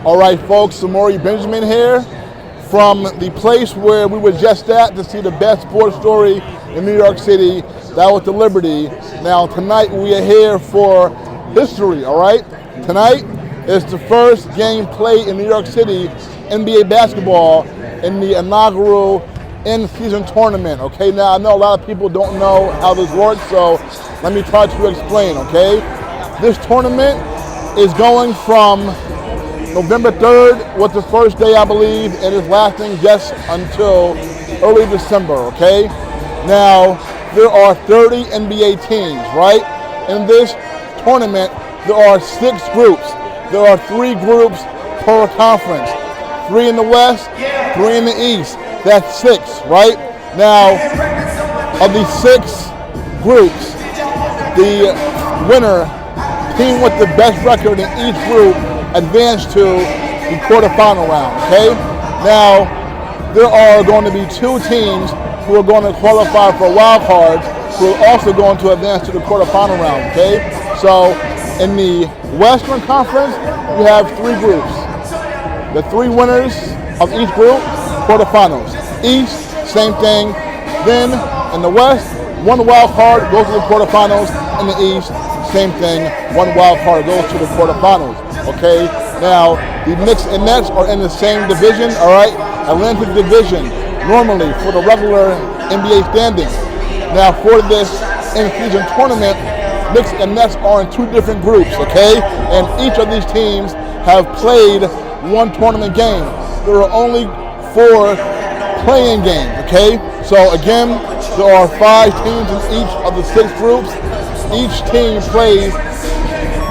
All right, folks, Samori Benjamin here from the place where we were just at to see the best sports story in New York City. That was the Liberty. Now, tonight we are here for history, all right? Tonight is the first game played in New York City NBA basketball in the inaugural in-season tournament, okay? Now, I know a lot of people don't know how this works, so let me try to explain, okay? This tournament is going from November 3rd was the first day, I believe, and it's lasting just until early December, okay? Now, there are 30 NBA teams, right? In this tournament, there are 6 groups. There are 3 groups per conference. 3 in the West, 3 in the East. That's 6, right? Now, of these 6 groups, the winner, team with the best record in each group, advanced to the quarterfinal round, okay? Now, there are going to be 2 teams who are going to qualify for wild cards who are also going to advance to the quarterfinal round, okay? So, in the Western Conference, you have 3 groups. The 3 winners of each group, quarterfinals. East, same thing. Then, in the West, 1 wild card goes to the quarterfinals. In the East, same thing. 1 wild card goes to the quarterfinals. Okay, now the Knicks and Nets are in the same division, all right? Atlantic Division, normally for the regular NBA standings. Now for this in-season tournament, Knicks and Nets are in 2 different groups, okay? And each of these teams have played 1 tournament game. There are only 4 playing games, okay? So again, there are 5 teams in each of the 6 groups. Each team plays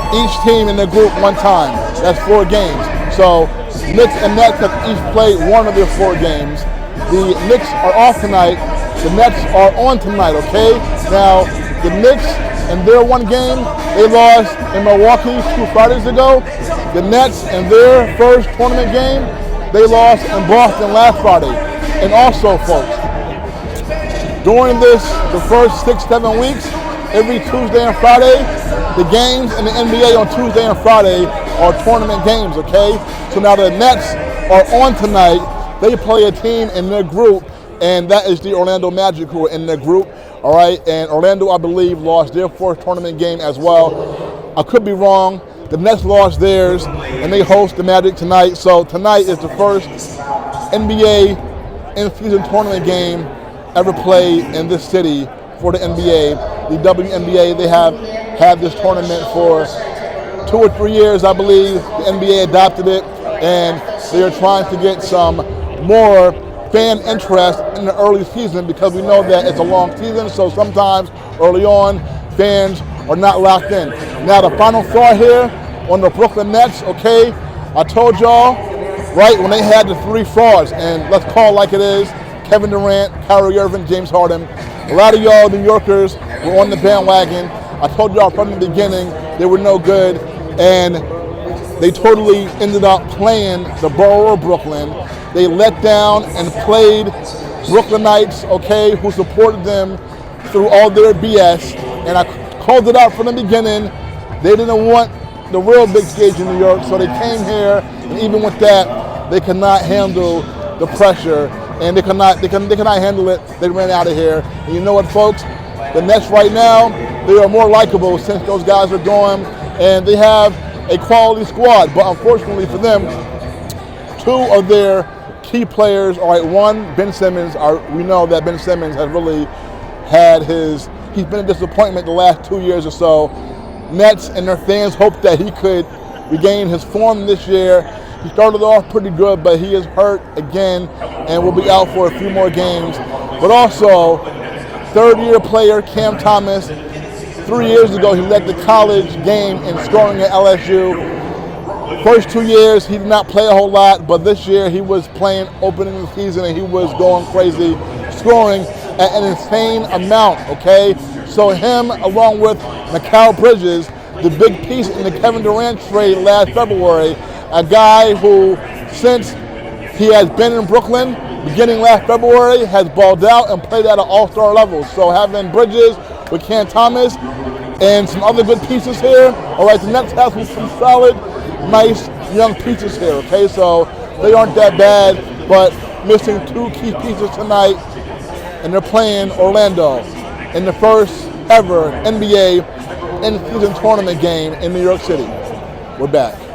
each team in the group 1 time. That's 4 games. So Knicks and Nets have each played 1 of their 4 games. The Knicks are off tonight. The Nets are on tonight, okay? Now, the Knicks in their 1 game, they lost in Milwaukee 2 Fridays ago. The Nets in their first tournament game, they lost in Boston last Friday. And also, folks, during the first 6-7 weeks, every Tuesday and Friday, the games in the NBA on Tuesday and Friday are tournament games, okay? So now the Nets are on tonight. They play a team in their group, and that is the Orlando Magic, who are in their group, all right? And Orlando, I believe, lost their 4th tournament game as well. I could be wrong. The Nets lost theirs, and they host the Magic tonight. So tonight is the first NBA in-season tournament game ever played in this city for the NBA. The WNBA, they have had this tournament for 2 or 3 years, I believe. The NBA adopted it, and they are trying to get some more fan interest in the early season because we know that it's a long season, so sometimes early on, fans are not locked in. Now the final thought here on the Brooklyn Nets, okay, I told y'all, right, when they had the 3 frauds, and let's call it like it is, Kevin Durant, Kyrie Irving, James Harden. A lot of y'all New Yorkers were on the bandwagon. I told y'all from the beginning they were no good, and they totally ended up playing the borough of Brooklyn. They let down and played Brooklynites, okay, who supported them through all their BS. And I called it out from the beginning. They didn't want the real big stage in New York, so they came here, and even with that, they could not handle the pressure. And they cannot handle it. They ran out of here. And you know what, folks? The Nets right now, they are more likable since those guys are gone, and they have a quality squad. But unfortunately for them, 2 of their key players, all right, 1, Ben Simmons, we know that Ben Simmons has really had he's been a disappointment the last 2 years or so. Nets and their fans hope that he could regain his form this year. He started off pretty good, but he is hurt again and will be out for a few more games. But also, 3rd-year player Cam Thomas, 3 years ago he led the college game in scoring at LSU. First 2 years he did not play a whole lot, but this year he was playing opening the season and he was going crazy, scoring at an insane amount, okay? So him, along with Mikal Bridges, the big piece in the Kevin Durant trade last February, a guy who, since he has been in Brooklyn, beginning last February, has balled out and played at an all-star level. So having Bridges with Cam Thomas and some other good pieces here, all right, the Nets have some solid nice young pieces here, okay? So they aren't that bad, but missing 2 key pieces tonight, and they're playing Orlando in the first ever NBA in-season tournament game in New York City. We're back.